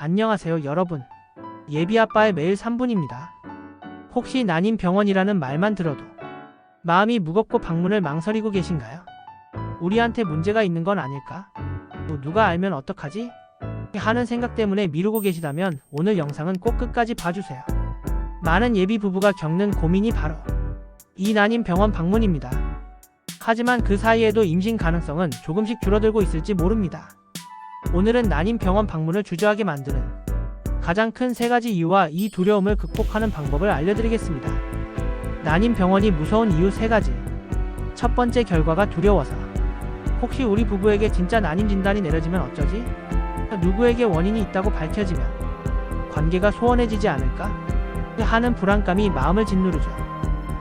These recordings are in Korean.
안녕하세요 여러분. 예비아빠의 매일 3분입니다. 혹시 난임병원이라는 말만 들어도 마음이 무겁고 방문을 망설이고 계신가요? 우리한테 문제가 있는 건 아닐까? 누가 알면 어떡하지? 하는 생각 때문에 미루고 계시다면 오늘 영상은 꼭 끝까지 봐주세요. 많은 예비 부부가 겪는 고민이 바로 이 난임병원 방문입니다. 하지만 그 사이에도 임신 가능성은 조금씩 줄어들고 있을지 모릅니다. 오늘은 난임병원 방문을 주저하게 만드는 가장 큰 3가지 이유와 이 두려움을 극복하는 방법을 알려드리겠습니다. 난임병원이 무서운 이유 3가지. 첫 번째, 결과가 두려워서. 혹시 우리 부부에게 진짜 난임 진단이 내려지면 어쩌지? 누구에게 원인이 있다고 밝혀지면 관계가 소원해지지 않을까? 하는 불안감이 마음을 짓누르죠.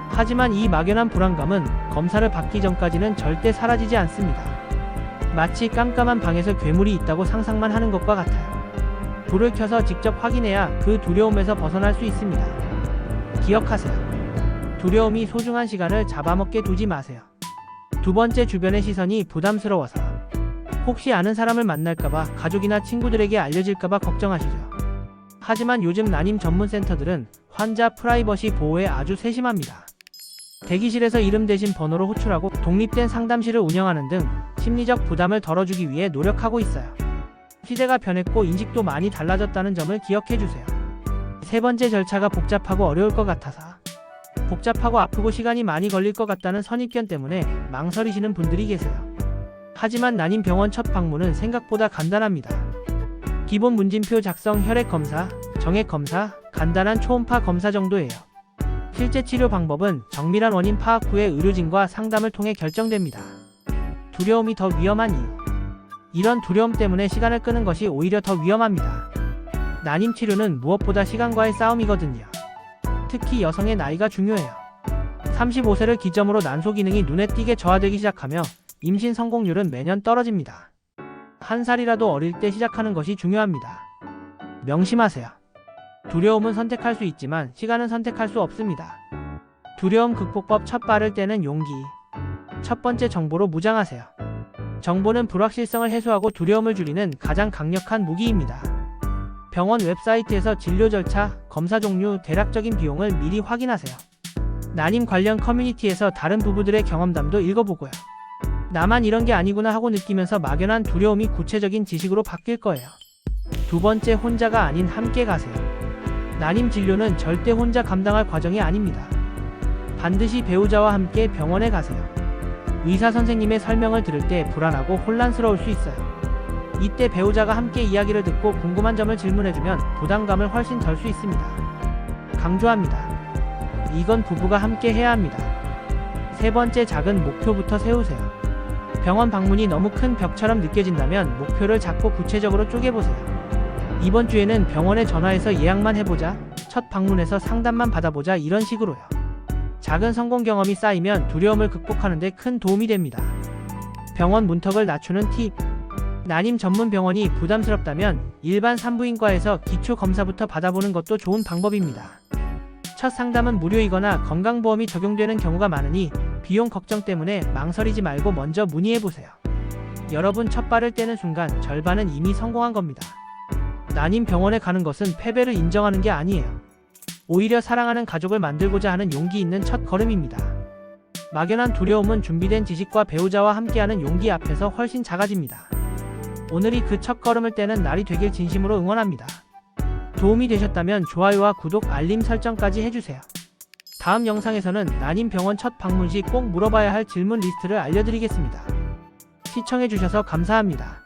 하지만 이 막연한 불안감은 검사를 받기 전까지는 절대 사라지지 않습니다. 마치 깜깜한 방에서 괴물이 있다고 상상만 하는 것과 같아요. 불을 켜서 직접 확인해야 그 두려움에서 벗어날 수 있습니다. 기억하세요. 두려움이 소중한 시간을 잡아먹게 두지 마세요. 두 번째, 주변의 시선이 부담스러워서. 혹시 아는 사람을 만날까봐, 가족이나 친구들에게 알려질까봐 걱정하시죠. 하지만 요즘 난임 전문 센터들은 환자 프라이버시 보호에 아주 세심합니다. 대기실에서 이름 대신 번호로 호출하고 독립된 상담실을 운영하는 등 심리적 부담을 덜어주기 위해 노력하고 있어요. 시대가 변했고 인식도 많이 달라졌다는 점을 기억해주세요. 세 번째, 절차가 복잡하고 어려울 것 같아서. 복잡하고 아프고 시간이 많이 걸릴 것 같다는 선입견 때문에 망설이시는 분들이 계세요. 하지만 난임병원 첫 방문은 생각보다 간단합니다. 기본 문진표 작성, 혈액검사, 정액검사, 간단한 초음파 검사 정도예요. 실제 치료 방법은 정밀한 원인 파악 후에 의료진과 상담을 통해 결정됩니다. 두려움이 더 위험한 이유. 이런 두려움 때문에 시간을 끄는 것이 오히려 더 위험합니다. 난임 치료는 무엇보다 시간과의 싸움이거든요. 특히 여성의 나이가 중요해요. 35세를 기점으로 난소 기능이 눈에 띄게 저하되기 시작하며 임신 성공률은 매년 떨어집니다. 한 살이라도 어릴 때 시작하는 것이 중요합니다. 명심하세요. 두려움은 선택할 수 있지만 시간은 선택할 수 없습니다. 두려움 극복법 첫 발을 떼는 용기. 첫 번째, 정보로 무장하세요. 정보는 불확실성을 해소하고 두려움을 줄이는 가장 강력한 무기입니다. 병원 웹사이트에서 진료 절차, 검사 종류, 대략적인 비용을 미리 확인하세요. 난임 관련 커뮤니티에서 다른 부부들의 경험담도 읽어보고요. 나만 이런 게 아니구나 하고 느끼면서 막연한 두려움이 구체적인 지식으로 바뀔 거예요. 두 번째, 혼자가 아닌 함께 가세요. 난임 진료는 절대 혼자 감당할 과정이 아닙니다. 반드시 배우자와 함께 병원에 가세요. 의사 선생님의 설명을 들을 때 불안하고 혼란스러울 수 있어요. 이때 배우자가 함께 이야기를 듣고 궁금한 점을 질문해주면 부담감을 훨씬 덜 수 있습니다. 강조합니다. 이건 부부가 함께 해야 합니다. 세 번째, 작은 목표부터 세우세요. 병원 방문이 너무 큰 벽처럼 느껴진다면 목표를 작고 구체적으로 쪼개보세요. 이번 주에는 병원에 전화해서 예약만 해보자, 첫 방문에서 상담만 받아보자, 이런 식으로요. 작은 성공 경험이 쌓이면 두려움을 극복하는 데 큰 도움이 됩니다. 병원 문턱을 낮추는 팁. 난임 전문 병원이 부담스럽다면 일반 산부인과에서 기초 검사부터 받아보는 것도 좋은 방법입니다. 첫 상담은 무료이거나 건강보험이 적용되는 경우가 많으니 비용 걱정 때문에 망설이지 말고 먼저 문의해보세요. 여러분, 첫 발을 떼는 순간 절반은 이미 성공한 겁니다. 난임 병원에 가는 것은 패배를 인정하는 게 아니에요. 오히려 사랑하는 가족을 만들고자 하는 용기 있는 첫 걸음입니다. 막연한 두려움은 준비된 지식과 배우자와 함께하는 용기 앞에서 훨씬 작아집니다. 오늘이 그 첫 걸음을 떼는 날이 되길 진심으로 응원합니다. 도움이 되셨다면 좋아요와 구독, 알림 설정까지 해주세요. 다음 영상에서는 난임병원 첫 방문 시 꼭 물어봐야 할 질문 리스트를 알려드리겠습니다. 시청해주셔서 감사합니다.